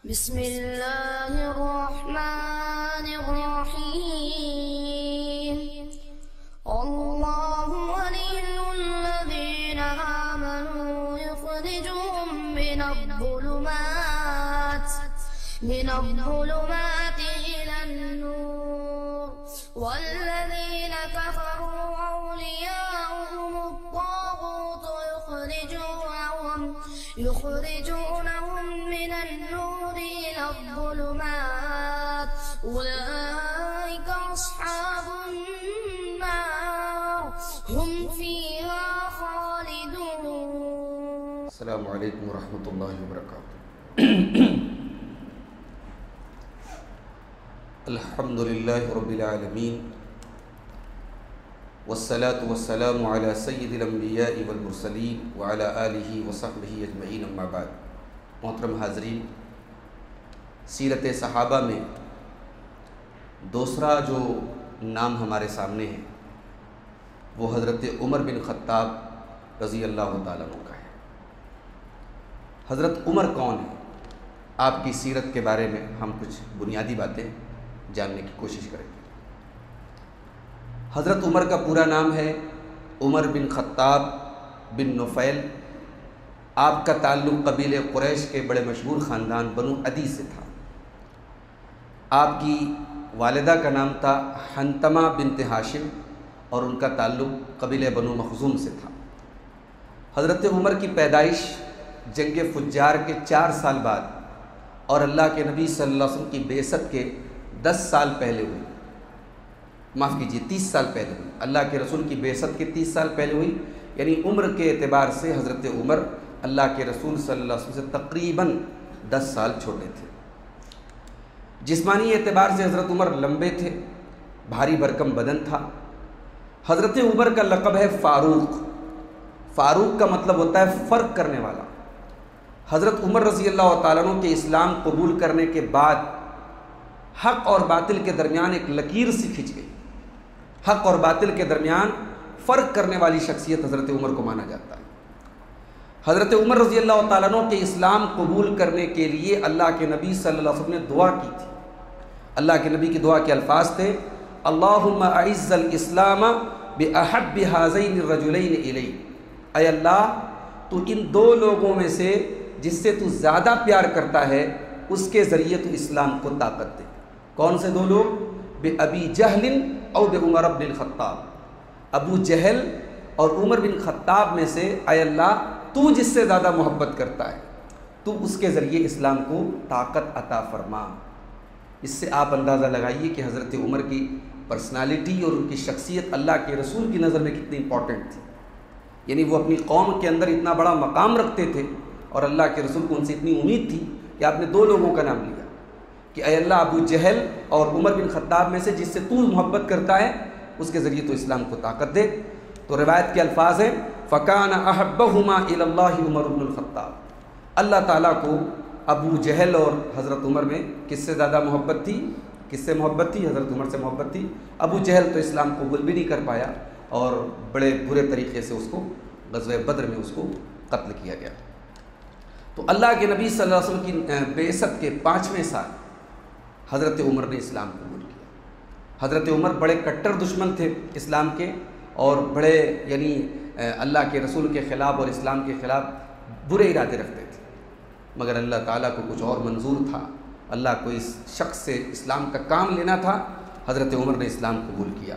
بسم اللہ الرحمن الرحیم اللہ ولی الذین آمنوا یخرجهم من الظلمات إلى النور والذین كفروا أولياؤهم الطاغوت يخرجونهم من النور إلى الظلمات أولئك أصحاب النار هم فيها خالدون. السلام علیکم ورحمۃ اللہ وبرکاتہ. الحمد للہ رب العالمین والصلاة والسلام علی سید الانبیاء والمرسلین وعلی آلہ وصحبہ اجمعین اما بعد. محترم حاضرین، سیرت صحابہ میں دوسرا جو نام ہمارے سامنے ہے وہ حضرت عمر بن خطاب رضی اللہ تعالیٰ عنہ کا ہے. حضرت عمر کون ہے؟ آپ کی سیرت کے بارے میں ہم کچھ بنیادی باتیں جاننے کی کوشش کریں گے. حضرت عمر کا پورا نام ہے عمر بن خطاب بن نفیل. آپ کا تعلق قبیلہ قریش کے بڑے مشہور خاندان بنو عدی سے تھا. آپ کی والدہ کا نام تھا حنتمہ بنت ہاشم اور ان کا تعلق قبیلہ بنو مخزوم سے تھا. حضرت عمر کی پیدائش جنگ فجار کے 4 سال بعد اور اللہ کے نبی صلی اللہ علیہ وسلم کی بعثت کے 10 سال پہلے ہوئی. معاف کیجیے 30 سال پہلے ہوئی. اللہ کے رسول کی بعثت کے 30 سال پہلے ہوئی، یعنی عمر کے اعتبار سے حضرت عمر اللہ کے رسول صلی اللہ علیہ وسلم سے تقریباً 10 سال چھوٹے تھے. جسمانی اعتبار سے حضرت عمر لمبے تھے، بھاری بھرکم بدن تھا. حضرت عمر کا لقب ہے فاروق. فاروق کا مطلب ہوتا ہے فرق کرنے والا. حضرت عمر رضی اللہ تعالیٰ عنہ کے اسلام قبول کرنے کے بعد حق اور باطل کے درمیان ایک لکیر سی کھنچ گئی. حق اور باطل کے درمیان فرق کرنے والی شخصیت حضرت عمر کو مانا جاتا ہے. حضرت عمر رضی اللہ تعالیٰ عنہ کے اسلام قبول کرنے کے لیے اللہ کے نبی صلی اللہ علیہ وسلم نے دعا کی تھی. اللہ کے نبی کی دعا کے الفاظ تھے: اللہم اعز الاسلام باحب هذین الرجلین الی. اے اللہ، تو ان 2 لوگوں میں سے جس سے تو زیادہ پیار کرتا ہے اس کے ذریعے تو اسلام کو طاقت دے. کون سے 2 لوگ؟ بأبی جہل او بعمر بن الخطاب. ابو جہل اور عمر بن خطاب میں سے اے اللہ تو جس سے زیادہ محبت کرتا ہے تو اس کے ذریعے اسلام کو طاقت عطا فرما. اس سے آپ اندازہ لگائیے کہ حضرت عمر کی پرسنالٹی اور ان کی شخصیت اللہ کے رسول کی نظر میں کتنی امپورٹنٹ تھی. یعنی وہ اپنی قوم کے اندر اتنا بڑا مقام رکھتے تھے اور اللہ کے رسول کو ان سے اتنی امید تھی کہ آپ نے 2 لوگوں کا نام لیا کہ اے اللہ ابو جہل اور عمر بن خطاب میں سے جس سے تو محبت کرتا ہے اس کے ذریعے تو اسلام کو طاقت دے. تو روایت کے الفاظ ہیں فَكَانَ أَحَبَّهُمَا إِلَى اللَّهِ عُمَرُ بْنُ الْخَطَّابِ. اللہ تعالیٰ کو ابو جہل اور حضرت عمر میں کس سے زیادہ محبت تھی؟ کس سے محبت تھی؟ حضرت عمر سے محبت تھی. ابو جہل تو اسلام قبول بھی نہیں کر پایا اور بڑے برے طریقے سے اس کو غزوہ بدر میں اس کو قتل کیا گیا. تو اللہ کے نبی صلی اللہ علیہ وسلم کی بعثت کے 5ویں سال حضرت عمر نے اسلام قبول کیا. حضرت عمر بڑے کٹر دشمن تھے اسلام کے اور بڑے یعنی اللہ کے رسول کے خلاف اور اسلام کے خلاف برے ارادے رکھتے تھے، مگر اللہ تعالیٰ کو کچھ اور منظور تھا. اللہ کو اس شخص سے اسلام کا کام لینا تھا. حضرت عمر نے اسلام قبول کیا.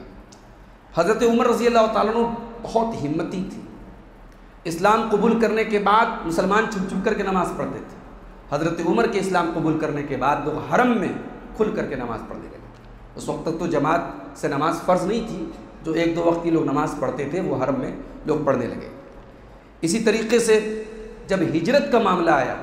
حضرت عمر رضی اللہ تعالیٰ عنہ بہت ہمتی تھی. اسلام قبول کرنے کے بعد مسلمان چھپ چھپ کر کے نماز پڑھتے تھے. حضرت عمر کے اسلام قبول کرنے کے بعد لوگ حرم میں کھل کر کے نماز پڑھنے لگے. اس وقت تک تو جماعت سے نماز فرض نہیں تھی، جو 1-2 وقت کی لوگ نماز پڑھتے تھے وہ حرم میں لوگ پڑھنے لگے. اسی طریقے سے جب ہجرت کا معاملہ آیا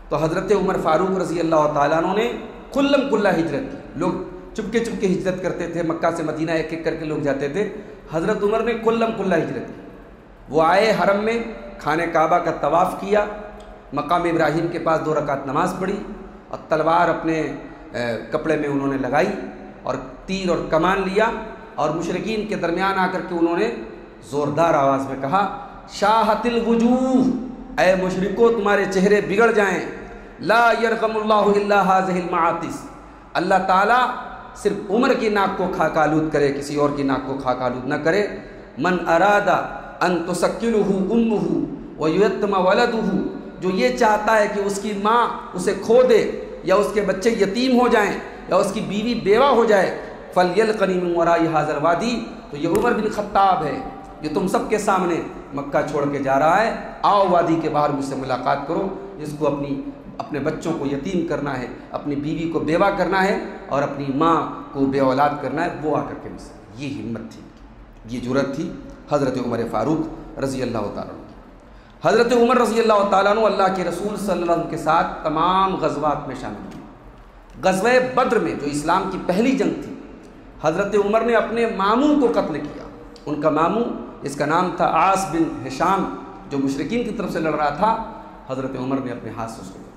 تو حضرت عمر فاروق رضی اللہ تعالیٰ عنہ نے کھلم کھلا ہجرت کی. لوگ چپکے چپکے ہجرت کرتے تھے، مکہ سے مدینہ ایک ایک کر کے لوگ جاتے تھے. حضرت عمر نے کھلم کھلا ہجرت کی. وہ آئے حرم میں، خانہ کعبہ کا طواف کیا، مقام ابراہیم کے پاس 2 رکعت نماز پڑھی اور تلوار اپنے کپڑے میں انہوں نے لگائی اور تیر اور کمان لیا اور مشرکین کے درمیان آ کر کے انہوں نے زوردار آواز میں کہا: شاہت الوجوہ، اے مشرکو تمہارے چہرے بگڑ جائیں، لا یرغم اللہ الا ھذہ المعاطس، اللہ تعالیٰ صرف عمر کی ناک کو خاک آلود کرے، کسی اور کی ناک کو خاک آلود نہ کرے۔ من اراد ان تسکنہ امہ ویتم ولدہ، جو یہ چاہتا ہے کہ اس کی ماں اسے کھو دے یا اس کے بچے یتیم ہو جائیں یا اس کی بیوی بیوہ ہو جائے، فلیلقنی من وراء ھذا الوادی، تو یہ عمر بن خطاب ہے جو تم سب کے سامنے مکہ چھوڑ کے جا رہا ہے، آؤ وادی کے باہر مجھ سے ملاقات کرو، جس کو اپنے بچوں کو یتیم کرنا ہے، اپنی بیوی کو بیوہ کرنا ہے اور اپنی ماں کو بے اولاد کرنا ہے، وہ آ کر کے مجھ سے۔ یہ ہمت تھی، یہ جرأت تھی حضرت عمر فاروق رضی اللہ تعالیٰ عنہ کی۔ حضرت عمر رضی اللہ تعالیٰ عنہ اللہ کے رسول صلی اللہ علیہ وسلم کے ساتھ تمام غزوات میں شامل ہوئے۔ غزوہ بدر میں جو اسلام کی پہلی جنگ تھی، حضرت عمر نے اپنے ماموں کو قتل کیا۔ ان کا ماموں، اس کا نام تھا عاص بن ہشام، جو مشرکین کی طرف سے لڑ رہا تھا، حضرت عمر نے اپنے ہاتھ سے اس کو لیا۔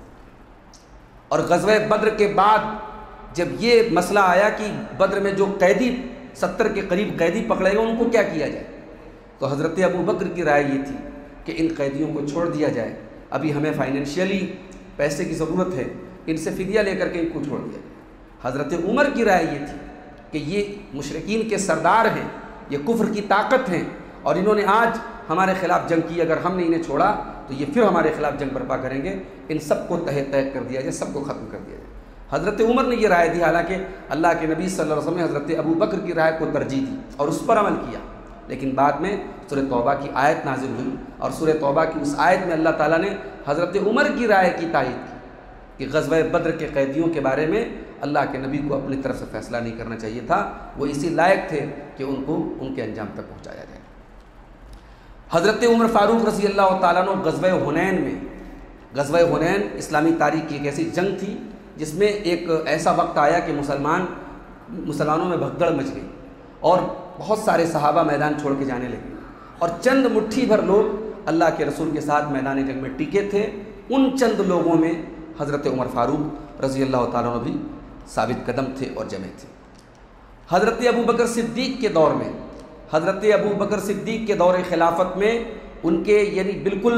اور غزوہ بدر کے بعد جب یہ مسئلہ آیا کہ بدر میں جو قیدی 70 کے قریب قیدی پکڑے گئے ان کو کیا کیا جائے، تو حضرت ابو بکر کی رائے یہ تھی کہ ان قیدیوں کو چھوڑ دیا جائے، ابھی ہمیں فائنینشیلی پیسے کی ضرورت ہے، ان سے فدیہ لے کر کے ان کو چھوڑ دیا جائے۔ حضرت عمر کی رائے یہ تھی کہ یہ مشرکین کے سردار ہیں، یہ کفر کی طاقت ہیں، اور انہوں نے آج ہمارے خلاف جنگ کی، اگر ہم نے انہیں چھوڑا تو یہ پھر ہمارے خلاف جنگ برپا کریں گے، ان سب کو تہہ تہہ کر دیا جائے، سب کو ختم کر دیا جائے۔ حضرت عمر نے یہ رائے دی، حالانکہ اللہ کے نبی صلی اللہ علیہ وسلم نے حضرت ابو بکر کی رائے کو ترجیح دی اور اس پر عمل کیا، لیکن بعد میں سورہ توبہ کی آیت نازل ہوئی، اور سورہ توبہ کی اس آیت میں اللہ تعالیٰ نے حضرت عمر کی رائے کی تائید کی کہ غزوہ بدر کے قیدیوں کے بارے میں اللہ کے نبی کو اپنی طرف سے فیصلہ نہیں کرنا چاہیے تھا، وہ اسی لائق تھے کہ ان کو ان کے انجام تک پہنچایا جائے۔ حضرت عمر فاروق رضی اللہ تعالیٰ عنہ غزوہ حنین میں، غزوہ حنین اسلامی تاریخ کی ایک ایسی جنگ تھی جس میں ایک ایسا وقت آیا کہ مسلمانوں میں بھگدڑ مچ گئی اور بہت سارے صحابہ میدان چھوڑ کے جانے لگے، اور چند مٹھی بھر لوگ اللہ کے رسول کے ساتھ میدان جنگ میں ٹکے تھے۔ ان چند لوگوں میں حضرت عمر فاروق رضی اللہ تعالیٰ عنہ بھی ثابت قدم تھے اور جمے تھے۔ حضرت ابو بکر صدیق کے دور میں، حضرت ابو بکر صدیق کے دور خلافت میں ان کے یعنی بالکل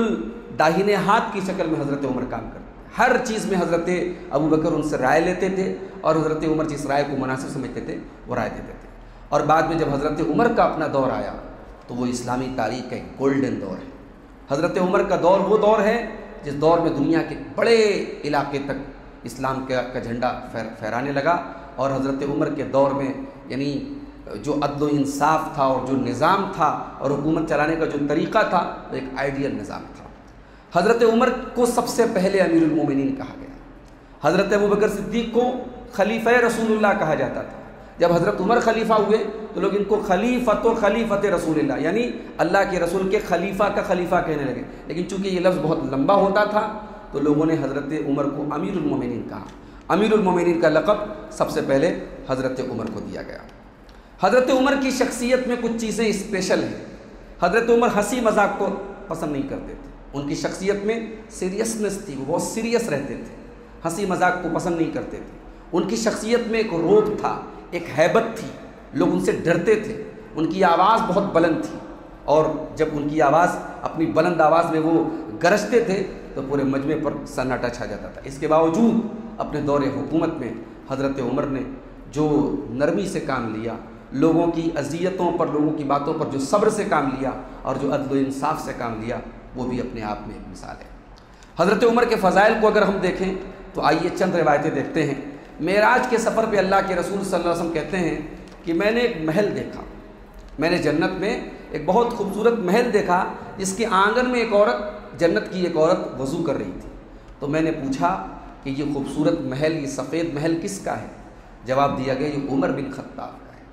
داہنے ہاتھ کی شکل میں حضرت عمر کام کرتے، ہر چیز میں حضرت ابو بکر ان سے رائے لیتے تھے، اور حضرت عمر جس رائے کو مناسب سمجھتے تھے وہ رائے دیتے تھے۔ اور بعد میں جب حضرت عمر کا اپنا دور آیا تو وہ اسلامی تاریخ کا ایک گولڈن دور ہے۔ حضرت عمر کا دور وہ دور ہے جس دور میں دنیا کے بڑے علاقے تک اسلام کا جھنڈا پھہرانے لگا، اور حضرت عمر کے دور میں یعنی جو عدل و انصاف تھا اور جو نظام تھا اور حکومت چلانے کا جو طریقہ تھا وہ ایک آئیڈیل نظام تھا۔ حضرت عمر کو سب سے پہلے امیر المومنین کہا گیا، حضرت ابو بکر صدیق کو خلیفہ رسول اللہ کہا جاتا تھا۔ جب حضرت عمر خلیفہ ہوئے تو لوگ ان کو خلیفت رسول اللہ یعنی اللہ کے رسول کے خلیفہ کا خلیفہ کہنے لگے، لیکن چونکہ یہ لفظ بہت لمبا ہوتا تھا تو لوگوں نے حضرت عمر کو امیر المومنین کہا۔ امیر المومنین کا لقب سب سے پہلے حضرت عمر کو دیا گیا۔ حضرت عمر کی شخصیت میں کچھ چیزیں اسپیشل ہیں۔ حضرت عمر ہنسی مذاق کو پسند نہیں کرتے تھے، ان کی شخصیت میں سیریسنس تھی، وہ بہت سیریس رہتے تھے، ہنسی مذاق کو پسند نہیں کرتے تھے۔ ان کی شخصیت میں ایک روب تھا، ایک ہیبت تھی، لوگ ان سے ڈرتے تھے۔ ان کی آواز بہت بلند تھی، اور جب ان کی آواز اپنی بلند آواز میں وہ گرجتے تھے تو پورے مجمع پر سناٹا چھا جاتا تھا۔ اس کے باوجود اپنے دور حکومت میں حضرت عمر نے جو نرمی سے کام لیا، لوگوں کی اذیتوں پر، لوگوں کی باتوں پر جو صبر سے کام لیا اور جو عدل و انصاف سے کام لیا، وہ بھی اپنے آپ میں ایک مثال ہے۔ حضرت عمر کے فضائل کو اگر ہم دیکھیں تو آئیے چند روایتیں دیکھتے ہیں۔ معراج کے سفر پہ اللہ کے رسول صلی اللہ علیہ وسلم کہتے ہیں کہ میں نے ایک محل دیکھا، میں نے جنت میں ایک بہت خوبصورت محل دیکھا جس کے آنگن میں ایک عورت، جنت کی ایک عورت وضو کر رہی تھی۔ تو میں نے پوچھا کہ یہ خوبصورت محل، یہ سفید محل کس کا ہے؟ جواب دیا گیا یہ عمر بن خطاب کا ہے۔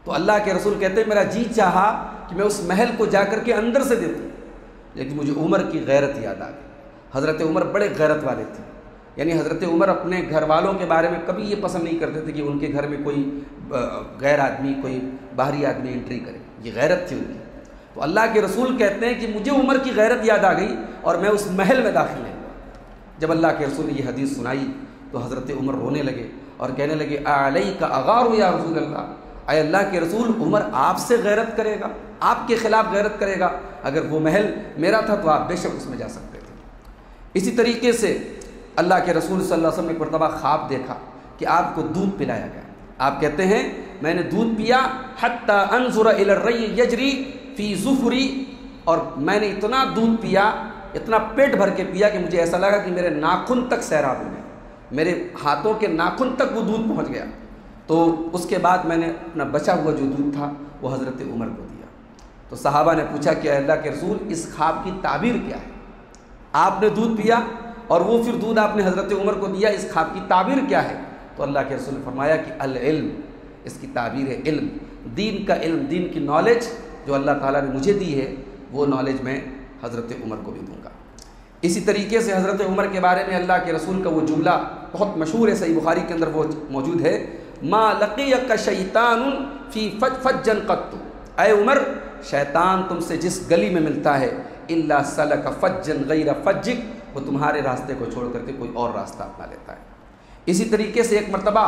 تو اللہ کے رسول کہتے ہیں میرا جی چاہا کہ میں اس محل کو جا کر کے اندر سے دیتا، لیکن مجھے عمر کی غیرت یاد آ گئی۔ حضرت عمر بڑے غیرت والے تھے، یعنی حضرت عمر اپنے گھر والوں کے بارے میں کبھی یہ پسند نہیں کرتے تھے کہ ان کے گھر میں کوئی غیر آدمی، کوئی باہری آدمی انٹری کرے، یہ غیرت تھی ان کی۔ تو اللہ کے رسول کہتے ہیں کہ مجھے عمر کی غیرت یاد آ گئی اور میں اس محل میں داخل نہیں ہوا۔ جب اللہ کے رسول نے یہ حدیث سنائی تو حضرت عمر رونے لگے اور کہنے لگے علیک اغار یا رسول اللہ، اے اللہ کے رسول عمر آپ سے غیرت کرے گا، آپ کے خلاف غیرت کرے گا؟ اگر وہ محل میرا تھا تو آپ بے شک اس میں جا سکتے تھے۔ اسی طریقے سے اللہ کے رسول صلی اللہ علیہ وسلم نے ایک مرتبہ خواب دیکھا کہ آپ کو دودھ پلایا گیا. آپ کہتے ہیں میں نے دودھ پیا حتی انظر الی الری یجری فی ظفری، اور میں نے اتنا دودھ پیا، اتنا پیٹ بھر کے پیا کہ مجھے ایسا لگا کہ میرے ناخن تک سیراب ہو گئے، میرے ہاتھوں کے ناخن تک وہ دودھ پہنچ گیا. تو اس کے بعد میں نے اپنا بچا ہوا جو دودھ تھا وہ حضرت عمر کو دیا. تو صحابہ نے پوچھا کہ اے اللہ کے رسول اس خواب کی تعبیر کیا ہے؟ آپ نے دودھ پیا اور وہ پھر دودھ آپ نے حضرت عمر کو دیا، اس خواب کی تعبیر کیا ہے؟ تو اللہ کے رسول نے فرمایا کہ العلم، اس کی تعبیر ہے علم، دین کا علم، دین کی نالج جو اللہ تعالیٰ نے مجھے دی ہے وہ نالج میں حضرت عمر کو بھی دوں گا. اسی طریقے سے حضرت عمر کے بارے میں اللہ کے رسول کا وہ جملہ بہت مشہور ہے، صحیح بخاری کے اندر وہ موجود ہے، ما لقیک شیطان فی فجن قط، اے عمر شیطان تم سے جس گلی میں ملتا ہے الا سلک فجن غیر فجک، وہ تمہارے راستے کو چھوڑ کر کے کوئی اور راستہ اپنا لیتا ہے. اسی طریقے سے ایک مرتبہ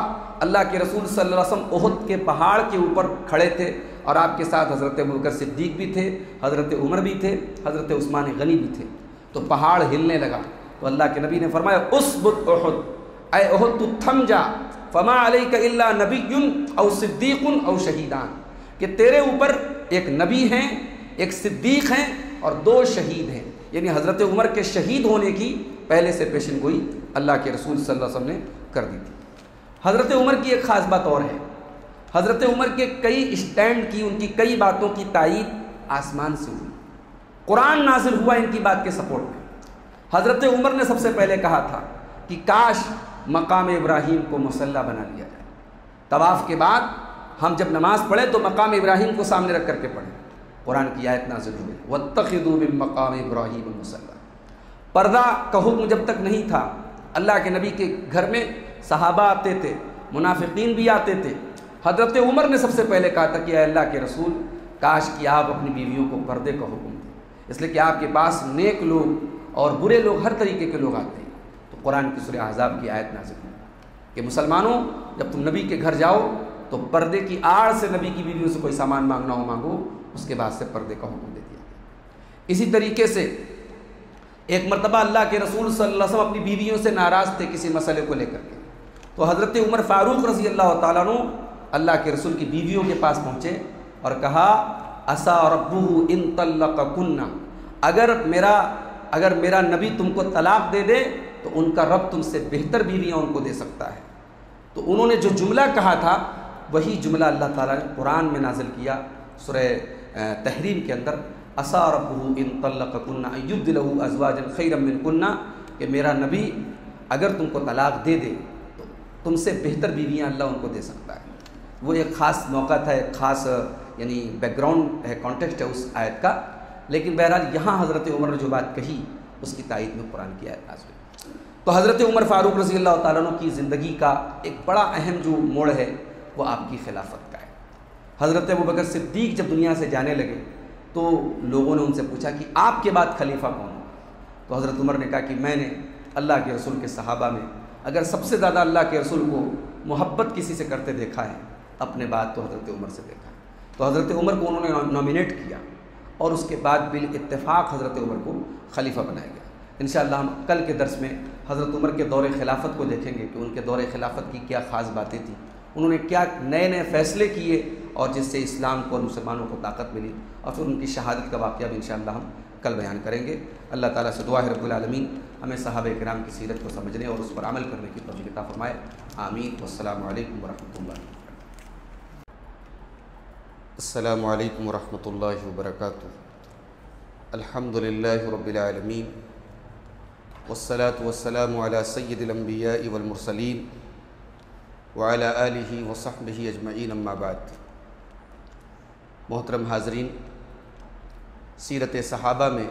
اللہ کے رسول صلی اللہ علیہ وسلم احد کے پہاڑ کے اوپر کھڑے تھے اور آپ کے ساتھ حضرت ابوبکر صدیق بھی تھے، حضرت عمر بھی تھے، حضرت عثمان غنی بھی تھے. تو پہاڑ ہلنے لگا تو اللہ کے نبی نے فرمایا اسبت احد، اے احد تو تھم جا، فما علیک الا نبی او صدیق او شہیدان، کہ تیرے اوپر ایک نبی ہیں، ایک صدیق ہیں اور 2 شہید ہیں. یعنی حضرت عمر کے شہید ہونے کی پہلے سے پیشن گوئی اللہ کے رسول صلی اللہ علیہ وسلم نے کر دی تھی. حضرت عمر کی ایک خاص بات اور ہے، حضرت عمر کے کئی اسٹینڈ کی، ان کی کئی باتوں کی تائید آسمان سے ہوئی، قرآن نازل ہوا ان کی بات کے سپورٹ میں. حضرت عمر نے سب سے پہلے کہا تھا کہ کاش مقام ابراہیم کو مصلی بنا لیا جائے، طواف کے بعد ہم جب نماز پڑھیں تو مقام ابراہیم کو سامنے رکھ کر کے پڑھیں. قرآن کی آیت نازل ہوئی واتخذوا من مقام ابراہیم مصلی. پردہ کا حکم جب تک نہیں تھا، اللہ کے نبی کے گھر میں صحابہ آتے تھے، منافقین بھی آتے تھے. حضرت عمر نے سب سے پہلے کہا تھا کہ اے اللہ کے رسول کاش کہ آپ اپنی بیویوں کو پردے کا حکم دیں، اس لیے کہ آپ کے پاس نیک لوگ اور برے لوگ ہر طریقے کے لوگ آتے ہیں. تو قرآن کی سورہ احزاب کی آیت نازل ہوئی کہ مسلمانوں جب تم نبی کے گھر جاؤ تو پردے کی آڑ سے نبی کی بیویوں سے کوئی سامان مانگنا ہو مانگو، اس کے بعد سے پردے کا حکم دے دیا. اسی طریقے سے ایک مرتبہ اللہ کے رسول صلی اللہ علیہ وسلم اپنی بیویوں سے ناراض تھے کسی مسئلے کو لے کر کے، تو حضرت عمر فاروق رضی اللہ تعالیٰ عنہ اللہ کے رسول کی بیویوں کے پاس پہنچے اور کہا عسیٰ ربہ ان طلقکن، اگر میرا نبی تم کو طلاق دے دے تو ان کا رب تم سے بہتر بیویاں ان کو دے سکتا ہے. تو انہوں نے جو جملہ کہا تھا وہی جملہ اللہ تعالیٰ نے قرآن میں نازل کیا سورہ تحریم کے اندر، عسیٰ ربہ ان طلقکن ان یبدلہ ازواجا خیرا منکن، کہ میرا نبی اگر تم کو طلاق دے دے تو تم سے بہتر بیویاں اللہ ان کو دے سکتا ہے. وہ ایک خاص موقع تھا، ایک خاص یعنی بیک گراؤنڈ ہے، کانٹیکسٹ ہے اس آیت کا. لیکن بہرحال یہاں حضرت عمر نے جو بات کہی اس کی تائید میں قرآن کی آیت نازل ہوئی. تو حضرت عمر فاروق رضی اللہ تعالیٰ عنہ کی زندگی کا ایک بڑا اہم جو موڑ ہے وہ آپ کی خلافت کا ہے. حضرت ابوبکر صدیق جب دنیا سے جانے لگے تو لوگوں نے ان سے پوچھا کہ آپ کے بعد خلیفہ کون ہو؟ تو حضرت عمر نے کہا کہ میں نے اللہ کے رسول کے صحابہ میں اگر سب سے زیادہ اللہ کے رسول کو محبت کسی سے کرتے دیکھا ہے اپنے بعد تو حضرت عمر سے دیکھا ہے. تو حضرت عمر کو انہوں نے نامینیٹ کیا اور اس کے بعد بالاتفاق حضرت عمر کو خلیفہ بنایا گیا. انشاءاللہ ہم کل کے درس میں حضرت عمر کے دور خلافت کو دیکھیں گے کہ ان کے دور خلافت کی کیا خاص باتیں تھیں، انہوں نے کیا نئے نئے فیصلے کیے اور جس سے اسلام کو اور مسلمانوں کو طاقت ملی، اور پھر ان کی شہادت کا واقعہ بھی انشاءاللہ ہم کل بیان کریں گے. اللہ تعالیٰ سے دعا ہے رب العالمین ہمیں صحابہ کرام کی سیرت کو سمجھنے اور اس پر عمل کرنے کی توفیق عطا فرمائے. آمین. والسلام علیکم ورحمۃ اللہ. السلام علیکم ورحمۃ اللہ وبرکاتہ. الحمد للہ رب العالمین والصلاة والسلام علی سید الانبیاء والمرسلین وعلی آلہ وصحبہ اجمعین اما بعد. محترم حاضرین، سیرت صحابہ میں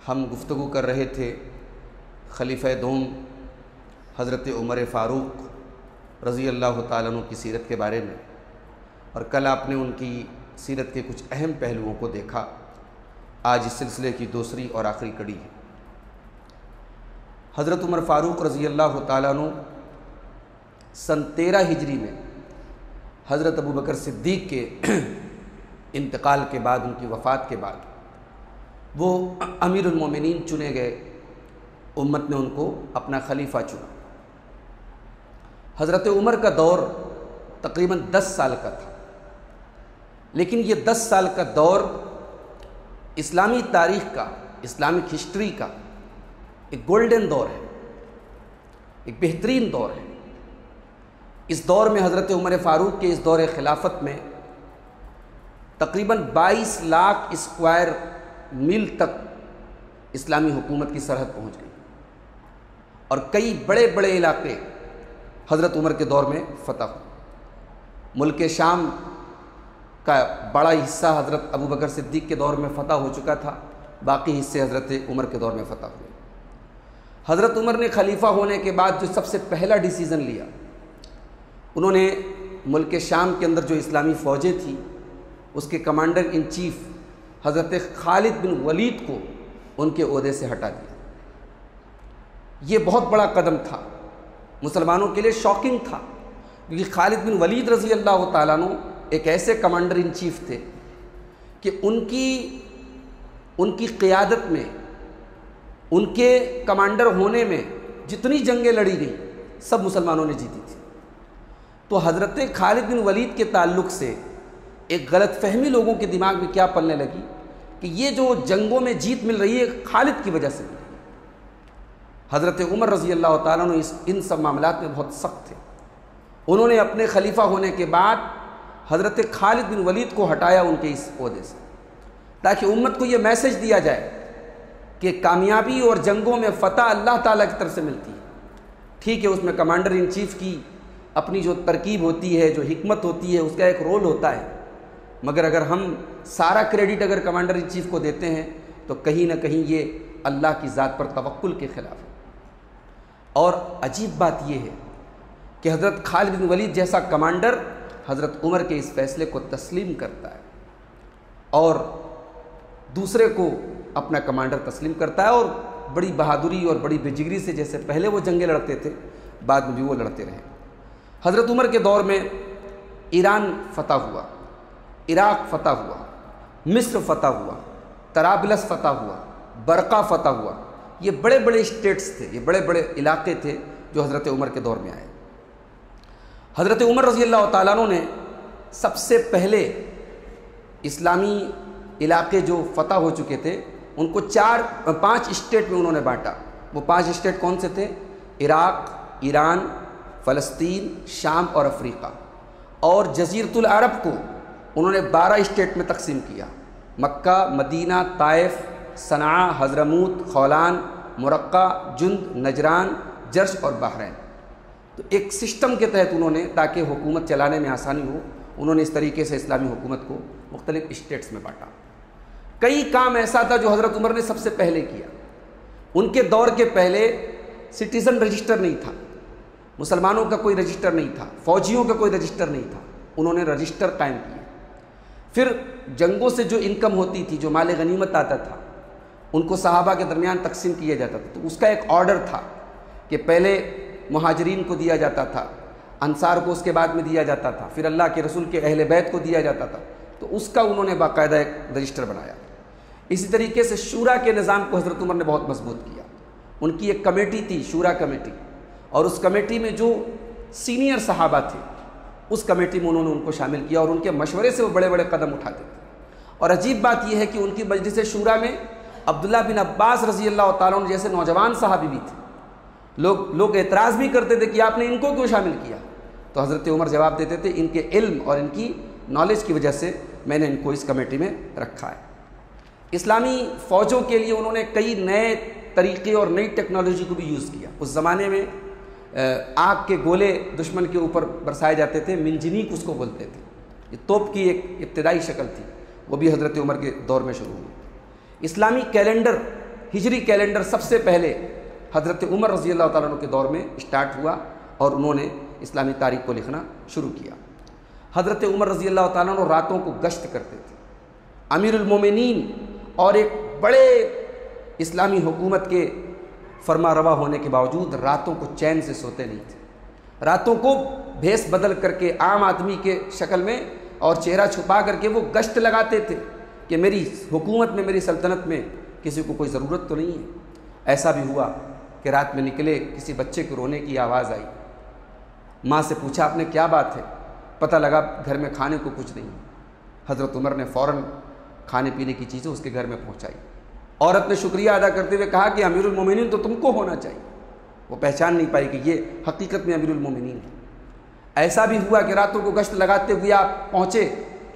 ہم گفتگو کر رہے تھے خلیفہ دوم حضرت عمر فاروق رضی اللہ تعالیٰ عنہ کی سیرت کے بارے میں، اور کل آپ نے ان کی سیرت کے کچھ اہم پہلوؤں کو دیکھا. آج اس سلسلے کی دوسری اور آخری کڑی ہے. حضرت عمر فاروق رضی اللہ تعالیٰ عنہ سن 13 ہجری میں حضرت ابوبکر صدیق کے انتقال کے بعد، ان کی وفات کے بعد وہ امیر المومنین چنے گئے امت نے ان کو اپنا خلیفہ چنا۔ حضرت عمر کا دور تقریباً 10 سال کا تھا، لیکن یہ 10 سال کا دور اسلامی تاریخ کا، اسلامک ہسٹری کا ایک گولڈن دور ہے، ایک بہترین دور ہے۔ اس دور میں حضرت عمر فاروق کے اس دور خلافت میں تقریباً 22 لاکھ اسکوائر میل تک اسلامی حکومت کی سرحد پہنچ گئی، اور کئی بڑے بڑے علاقے حضرت عمر کے دور میں فتح ہوئے۔ ملک شام کا بڑا حصہ حضرت ابوبکر صدیق کے دور میں فتح ہو چکا تھا، باقی حصے حضرت عمر کے دور میں فتح ہوئے۔ حضرت عمر نے خلیفہ ہونے کے بعد جو سب سے پہلا ڈیسیزن لیا، انہوں نے ملک شام کے اندر جو اسلامی فوجیں تھیں اس کے کمانڈر ان چیف حضرت خالد بن ولید کو ان کے عہدے سے ہٹا دیا۔ یہ بہت بڑا قدم تھا، مسلمانوں کے لیے شاکنگ تھا، کیونکہ خالد بن ولید رضی اللہ تعالیٰ عنہ ایک ایسے کمانڈر ان چیف تھے کہ ان کی قیادت میں، ان کے کمانڈر ہونے میں جتنی جنگیں لڑی گئیں سب مسلمانوں نے جیتی تھی۔ تو حضرت خالد بن ولید کے تعلق سے ایک غلط فہمی لوگوں کے دماغ میں کیا پلنے لگی کہ یہ جو جنگوں میں جیت مل رہی ہے خالد کی وجہ سے مل رہی ہے۔ حضرت عمر رضی اللہ تعالیٰ عنہ ان سب معاملات میں بہت سخت تھے۔ انہوں نے اپنے خلیفہ ہونے کے بعد حضرت خالد بن ولید کو ہٹایا ان کے اس عہدے سے، تاکہ امت کو یہ میسج دیا جائے کہ کامیابی اور جنگوں میں فتح اللہ تعالیٰ کی طرف سے ملتی ہے۔ ٹھیک ہے، اس میں کمانڈر ان چیف کی اپنی جو ترکیب ہوتی ہے، جو حکمت ہوتی ہے، اس کا ایک رول ہوتا ہے، مگر اگر ہم سارا کریڈٹ اگر کمانڈر ان چیف کو دیتے ہیں تو کہیں نہ کہیں یہ اللہ کی ذات پر توکل کے خلاف ہے۔ اور عجیب بات یہ ہے کہ حضرت خالد بن ولید جیسا کمانڈر حضرت عمر کے اس فیصلے کو تسلیم کرتا ہے اور دوسرے کو اپنا کمانڈر تسلیم کرتا ہے، اور بڑی بہادری اور بڑی بے جگری سے جیسے پہلے وہ جنگیں لڑتے تھے بعد میں بھی وہ لڑتے رہے۔ حضرت عمر کے دور میں ایران فتح ہوا، عراق فتح ہوا، مصر فتح ہوا، طرابلس فتح ہوا، برقہ فتح ہوا۔ یہ بڑے بڑے اسٹیٹس تھے، یہ بڑے بڑے علاقے تھے جو حضرت عمر کے دور میں آئے۔ حضرت عمر رضی اللہ تعالیٰ عنہ نے سب سے پہلے اسلامی علاقے جو فتح ہو چکے تھے ان کو 5 اسٹیٹ میں انہوں نے بانٹا۔ وہ 5 اسٹیٹ کون سے تھے؟ عراق، ایران، فلسطین، شام اور افریقہ۔ اور جزیرۃ العرب کو انہوں نے 12 اسٹیٹ میں تقسیم کیا: مکہ، مدینہ، طائف، صنعاء، حضرموت، خولان، مرقہ، جند، نجران، جرش اور بحرین۔ تو ایک سسٹم کے تحت انہوں نے، تاکہ حکومت چلانے میں آسانی ہو، انہوں نے اس طریقے سے اسلامی حکومت کو مختلف اسٹیٹس میں بانٹا۔ کئی کام ایسا تھا جو حضرت عمر نے سب سے پہلے کیا۔ ان کے دور کے پہلے سٹیزن رجسٹر نہیں تھا، مسلمانوں کا کوئی رجسٹر نہیں تھا، فوجیوں کا کوئی رجسٹر نہیں تھا، انہوں نے رجسٹر قائم کیے۔ پھر جنگوں سے جو انکم ہوتی تھی، جو مال غنیمت آتا تھا، ان کو صحابہ کے درمیان تقسیم کیا جاتا تھا۔ تو اس کا ایک آرڈر تھا کہ پہلے مہاجرین کو دیا جاتا تھا، انصار کو اس کے بعد میں دیا جاتا تھا، پھر اللہ کے رسول کے اہل بیت کو دیا جاتا تھا۔ تو اس کا انہوں نے باقاعدہ ایک رجسٹر بنایا۔ اسی طریقے سے شورا کے نظام کو حضرت عمر نے بہت مضبوط کیا۔ ان کی ایک کمیٹی تھی، شورا کمیٹی، اور اس کمیٹی میں جو سینئر صحابہ تھے اس کمیٹی میں انہوں نے ان کو شامل کیا، اور ان کے مشورے سے وہ بڑے بڑے قدم اٹھاتے تھے۔ اور عجیب بات یہ ہے کہ ان کی مجلس شورا میں عبداللہ بن عباس رضی اللہ تعالیٰ عنہ جیسے نوجوان صحابی بھی تھے۔ لوگ اعتراض بھی کرتے تھے کہ آپ نے ان کو کیوں شامل کیا؟ تو حضرت عمر جواب دیتے تھے، ان کے علم اور ان کی نالج کی وجہ سے میں نے ان کو اس کمیٹی میں رکھا ہے۔ اسلامی فوجوں کے لیے انہوں نے کئی نئے طریقے اور نئی ٹیکنالوجی کو بھی یوز کیا۔ اس زمانے میں آگ کے گولے دشمن کے اوپر برسائے جاتے تھے، منجنیق اس کو بولتے تھے۔ یہ توپ کی ایک ابتدائی شکل تھی، وہ بھی حضرت عمر کے دور میں شروع ہوئی۔ اسلامی کیلنڈر، ہجری کیلنڈر سب سے پہلے حضرت عمر رضی اللہ تعالیٰ عنہ کے دور میں اسٹارٹ ہوا، اور انہوں نے اسلامی تاریخ کو لکھنا شروع کیا۔ حضرت عمر رضی اللہ تعالیٰ عنہ راتوں کو گشت کرتے تھے۔ امیر المومنین اور ایک بڑے اسلامی حکومت کے فرما روا ہونے کے باوجود راتوں کو چین سے سوتے نہیں تھے۔ راتوں کو بھیس بدل کر کے عام آدمی کے شکل میں اور چہرہ چھپا کر کے وہ گشت لگاتے تھے کہ میری حکومت میں، میری سلطنت میں کسی کو کوئی ضرورت تو نہیں ہے۔ ایسا بھی ہوا کہ رات میں نکلے، کسی بچے کو رونے کی آواز آئی، ماں سے پوچھا آپ نے کیا بات ہے، پتہ لگا گھر میں کھانے کو کچھ نہیں۔ حضرت عمر نے فوراً کھانے پینے کی چیزیں اس کے گھر میں پہنچائی۔ عورت نے شکریہ ادا کرتے ہوئے کہا کہ امیر المومنین تو تم کو ہونا چاہیے۔ وہ پہچان نہیں پائی کہ یہ حقیقت میں امیر المومنین ہے۔ ایسا بھی ہوا کہ راتوں کو گشت لگاتے ہوئے آپ پہنچے،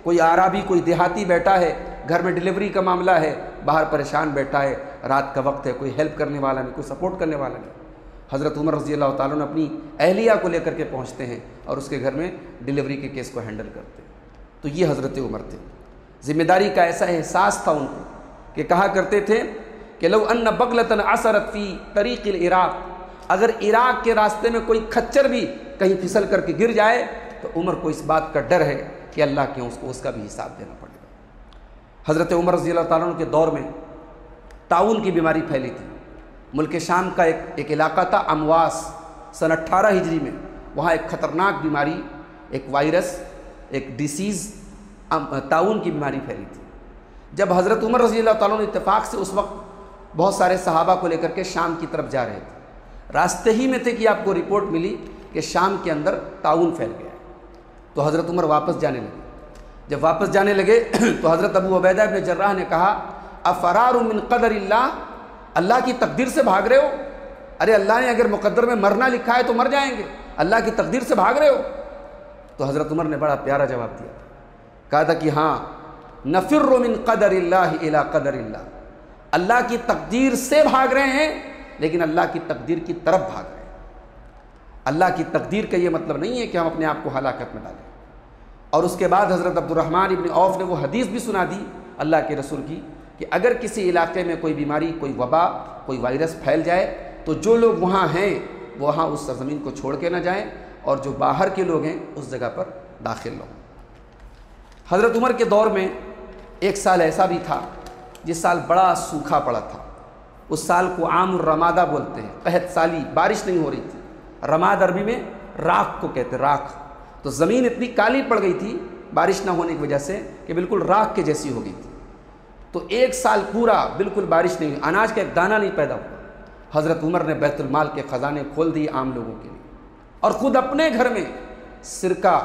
کوئی عرابی، کوئی دیہاتی بیٹھا ہے، گھر میں ڈلیوری کا معاملہ ہے، باہر پریشان بیٹھا ہے، رات کا وقت ہے، کوئی ہیلپ کرنے والا نہیں، کوئی سپورٹ کرنے والا نہیں۔ حضرت عمر رضی اللہ تعالیٰ نے اپنی اہلیہ کو لے کر کے پہنچتے ہیں اور اس کے گھر میں ڈلیوری کے کیس کو ہینڈل کرتے ہیں۔ تو یہ حضرت عمر تھے، ذمہ داری کا ایسا احساس تھا ان کو کہ کہا کرتے تھے کہ لو ان بغلۃ عثرت فی طریق العراق، اگر عراق کے راستے میں کوئی کھچر بھی کہیں پھسل کر کے گر جائے تو عمر کو اس بات کا ڈر ہے کہ اللہ کے اس کو اس کا بھی حساب دینا پڑے گا۔ حضرت عمر رضی اللہ تعالیٰ عنہ کے دور میں طاعون کی بیماری پھیلی تھی۔ ملک شام کا ایک علاقہ تھا امواس، سن 18 ہجری میں وہاں ایک خطرناک بیماری، ایک وائرس، ایک ڈیسیز، طاعون کی بیماری پھیلی تھی۔ جب حضرت عمر رضی اللہ تعالیٰ عنہ اتفاق سے اس وقت بہت سارے صحابہ کو لے کر کے شام کی طرف جا رہے تھے، راستے ہی میں تھے کہ آپ کو رپورٹ ملی کہ شام کے اندر طاعون پھیل گیا ہے۔ تو حضرت عمر واپس جانے لگے۔ جب واپس جانے لگے تو حضرت ابو عبیدہ ابن جراح نے کہا افرار من قدر اللہ، اللہ کی تقدیر سے بھاگ رہے ہو؟ ارے اللہ نے اگر مقدر میں مرنا لکھا ہے تو مر جائیں گے، اللہ کی تقدیر سے بھاگ رہے ہو؟ تو حضرت عمر نے بڑا پیارا جواب دیا، کہا تھا کہ ہاں نفر من قدر اللہ الی قدر اللہ، اللہ کی تقدیر سے بھاگ رہے ہیں لیکن اللہ کی تقدیر کی طرف بھاگ رہے ہیں۔ اللہ کی تقدیر کا یہ مطلب نہیں ہے کہ ہم اپنے آپ کو ہلاکت میں ڈالیں۔ اور اس کے بعد حضرت عبد الرحمن ابن عوف نے وہ حدیث بھی سنا دی اللہ کے رسول کی کہ اگر کسی علاقے میں کوئی بیماری، کوئی وبا، کوئی وائرس پھیل جائے تو جو لوگ وہاں ہیں وہ وہاں اس سرزمین کو چھوڑ کے نہ جائیں، اور جو باہر کے لوگ ہیں اس جگہ پر داخل ہوں۔ حضرت عمر کے دور میں ایک سال ایسا بھی تھا جس سال بڑا سوکھا پڑا تھا۔ اس سال کو عام الرمادہ بولتے ہیں، قحط سالی، بارش نہیں ہو رہی تھی۔ رماد عربی میں راکھ کو کہتے ہیں، راکھ۔ تو زمین اتنی کالی پڑ گئی تھی بارش نہ ہونے کی وجہ سے کہ بالکل راکھ کے جیسی ہو گئی تھی۔ تو ایک سال پورا بالکل بارش نہیں، اناج کا ایک دانہ نہیں پیدا ہوا۔ حضرت عمر نے بیت المال کے خزانے کھول دیے عام لوگوں کے لیے، اور خود اپنے گھر میں سرکہ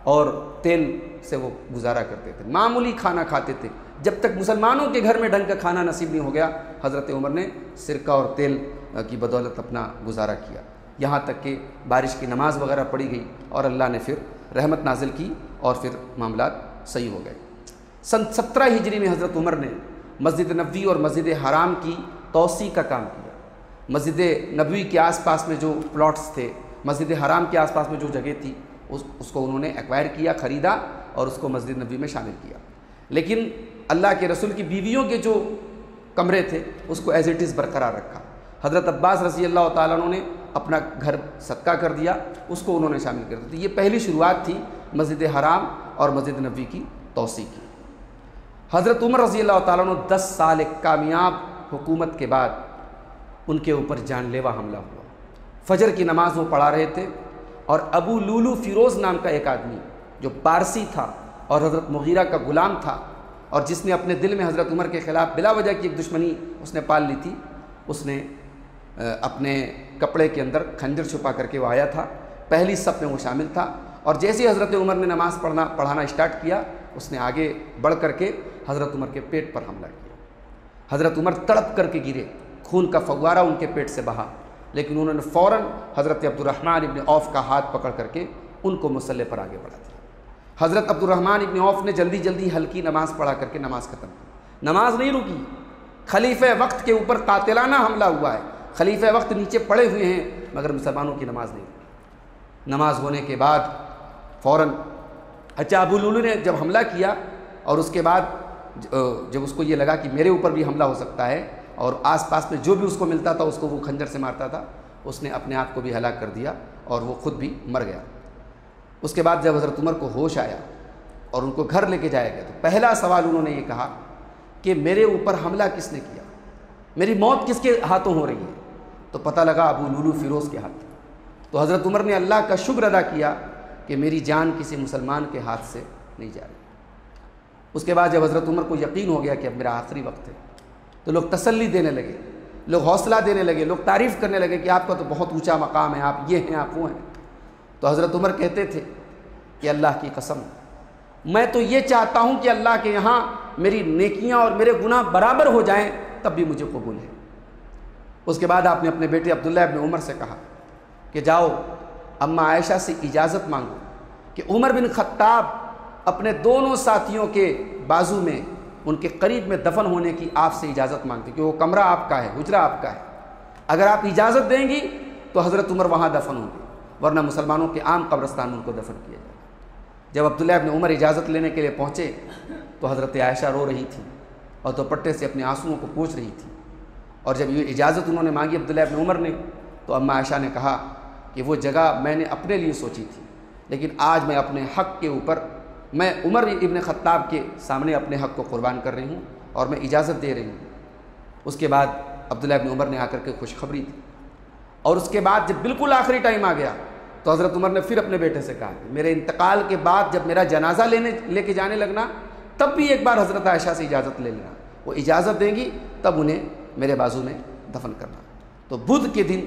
اور تیل سے وہ گزارا کرتے تھے، معمولی کھانا کھاتے تھے۔ جب تک مسلمانوں کے گھر میں ڈھنگ کا کھانا نصیب نہیں ہو گیا، حضرت عمر نے سرکہ اور تیل کی بدولت اپنا گزارا کیا، یہاں تک کہ بارش کی نماز وغیرہ پڑھی گئی اور اللہ نے پھر رحمت نازل کی اور پھر معاملات صحیح ہو گئے۔ سن 17 ہجری میں حضرت عمر نے مسجد نبوی اور مسجد حرام کی توسیع کا کام کیا۔ مسجد نبوی کے آس پاس میں جو پلاٹس تھے، مسجد حرام کے آس پاس میں جو جگہ تھی، اس کو انہوں نے ایکوائر کیا، خریدا اور اس کو مسجد نبوی میں شامل کیا۔ لیکن اللہ کے رسول کی بیویوں کے جو کمرے تھے اس کو ایز اٹ از برقرار رکھا۔ حضرت عباس رضی اللہ تعالیٰ عنہ نے اپنا گھر صدقہ کر دیا، اس کو انہوں نے شامل کر دیا۔ یہ پہلی شروعات تھی مسجد حرام اور مسجد نبوی کی توسیع کی۔ حضرت عمر رضی اللہ تعالیٰ عنہ 10 سال ایک کامیاب حکومت کے بعد ان کے اوپر جان لیوا حملہ ہوا۔ فجر کی نماز وہ پڑھا رہے تھے اور ابو لولو فیروز نام کا ایک آدمی جو پارسی تھا اور حضرت مغیرہ کا غلام تھا اور جس نے اپنے دل میں حضرت عمر کے خلاف بلا وجہ کی ایک دشمنی اس نے پال لی تھی، اس نے اپنے کپڑے کے اندر خنجر چھپا کر کے وہ آیا تھا، پہلی صف میں وہ شامل تھا، اور جیسے ہی حضرت عمر نے نماز پڑھانا اسٹارٹ کیا، اس نے آگے بڑھ کر کے حضرت عمر کے پیٹ پر حملہ کیا۔ حضرت عمر تڑپ کر کے گرے، خون کا فوارہ ان کے پیٹ سے بہا، لیکن انہوں نے فوراً حضرت عبد الرحمن ابن عوف کا ہاتھ پکڑ کر کے ان کو مسلح پر آگے بڑھا دیا۔ حضرت عبد الرحمن ابن عوف نے جلدی جلدی ہلکی نماز پڑھا کر کے نماز ختم کی۔ نماز نہیں رکی، خلیفہ وقت کے اوپر قاتلانہ حملہ ہوا ہے، خلیفہ وقت نیچے پڑے ہوئے ہیں مگر مسلمانوں کی نماز نہیں رکی۔ نماز ہونے کے بعد فوراً ابو لولو نے جب حملہ کیا اور اس کے بعد جب اس کو یہ لگا کہ میرے اوپر بھی حملہ ہو سکتا ہے اور آس پاس میں جو بھی اس کو ملتا تھا اس کو وہ خنجر سے مارتا تھا، اس نے اپنے آپ کو بھی ہلاک کر دیا اور وہ خود بھی مر گیا۔ اس کے بعد جب حضرت عمر کو ہوش آیا اور ان کو گھر لے کے جایا گیا تو پہلا سوال انہوں نے یہ کہا کہ میرے اوپر حملہ کس نے کیا، میری موت کس کے ہاتھوں ہو رہی ہے؟ تو پتہ لگا ابو لولو فیروز کے ہاتھ۔ تو حضرت عمر نے اللہ کا شکر ادا کیا کہ میری جان کسی مسلمان کے ہاتھ سے نہیں جا رہی۔ اس کے بعد جب حضرت عمر کو یقین ہو گیا کہ اب میرا آخری وقت ہے تو لوگ تسلی دینے لگے، لوگ حوصلہ دینے لگے، لوگ تعریف کرنے لگے کہ آپ کا تو بہت اونچا مقام ہے، آپ یہ ہیں، آپ وہ ہیں۔ تو حضرت عمر کہتے تھے کہ اللہ کی قسم، میں تو یہ چاہتا ہوں کہ اللہ کے یہاں میری نیکیاں اور میرے گناہ برابر ہو جائیں تب بھی مجھے قبول ہے۔ اس کے بعد آپ نے اپنے بیٹے عبداللہ ابن عمر سے کہا کہ جاؤ اماں عائشہ سے اجازت مانگو کہ عمر بن خطاب اپنے دونوں ساتھیوں کے بازو میں، ان کے قریب میں دفن ہونے کی آپ سے اجازت مانگتے کہ وہ کمرہ آپ کا ہے، حجرہ آپ کا ہے، اگر آپ اجازت دیں گی تو حضرت عمر وہاں دفن ہوں گے، ورنہ مسلمانوں کے عام قبرستان میں ان کو دفن کیا جائے۔ جب عبداللہ ابن عمر اجازت لینے کے لیے پہنچے تو حضرت عائشہ رو رہی تھی اور دوپٹے سے اپنے آنسوؤں کو پوچھ رہی تھی، اور جب یہ اجازت انہوں نے مانگی عبداللہ ابن عمر نے تو اماں عائشہ نے کہا کہ وہ جگہ میں نے اپنے لیے سوچی تھی، لیکن آج میں اپنے حق کے اوپر، میں عمر ابن خطاب کے سامنے اپنے حق کو قربان کر رہی ہوں اور میں اجازت دے رہی ہوں۔ اس کے بعد عبداللہ ابن عمر نے آ کر کے خوشخبری دی، اور اس کے بعد جب بالکل آخری ٹائم آ گیا تو حضرت عمر نے پھر اپنے بیٹے سے کہا کہ میرے انتقال کے بعد جب میرا جنازہ لے کے جانے لگنا تب بھی ایک بار حضرت عائشہ سے اجازت لے لینا، وہ اجازت دیں گی تب انہیں میرے بازو میں دفن کرنا۔ تو بدھ کے دن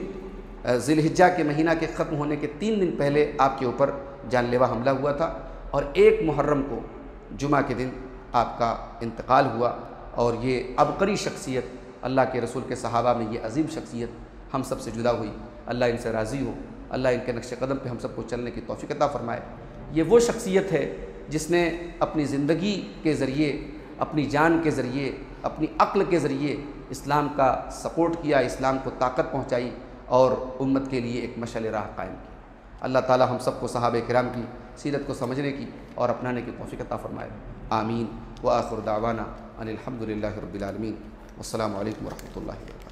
ذی الحجہ کے مہینہ کے ختم ہونے کے 3 دن پہلے آپ کے اوپر جان لیوا حملہ ہوا تھا، اور 1 محرم کو جمعہ کے دن آپ کا انتقال ہوا، اور یہ عبقری شخصیت، اللہ کے رسول کے صحابہ میں یہ عظیم شخصیت ہم سب سے جدا ہوئی۔ اللہ ان سے راضی ہو، اللہ ان کے نقش قدم پہ ہم سب کو چلنے کی توفیق عطا فرمائے۔ یہ وہ شخصیت ہے جس نے اپنی زندگی کے ذریعے، اپنی جان کے ذریعے، اپنی عقل کے ذریعے اسلام کا سپورٹ کیا، اسلام کو طاقت پہنچائی اور امت کے لیے ایک مشعل راہ قائم کی۔ اللہ تعالی ہم سب کو صحابہ کرام کی سیرت کو سمجھنے کی اور اپنانے کی توفیق عطا فرمائے، آمین۔ وآخر دعوانا ان الحمد للہ رب العالمین، والسلام علیکم ورحمۃ اللہ وبرکاتہ۔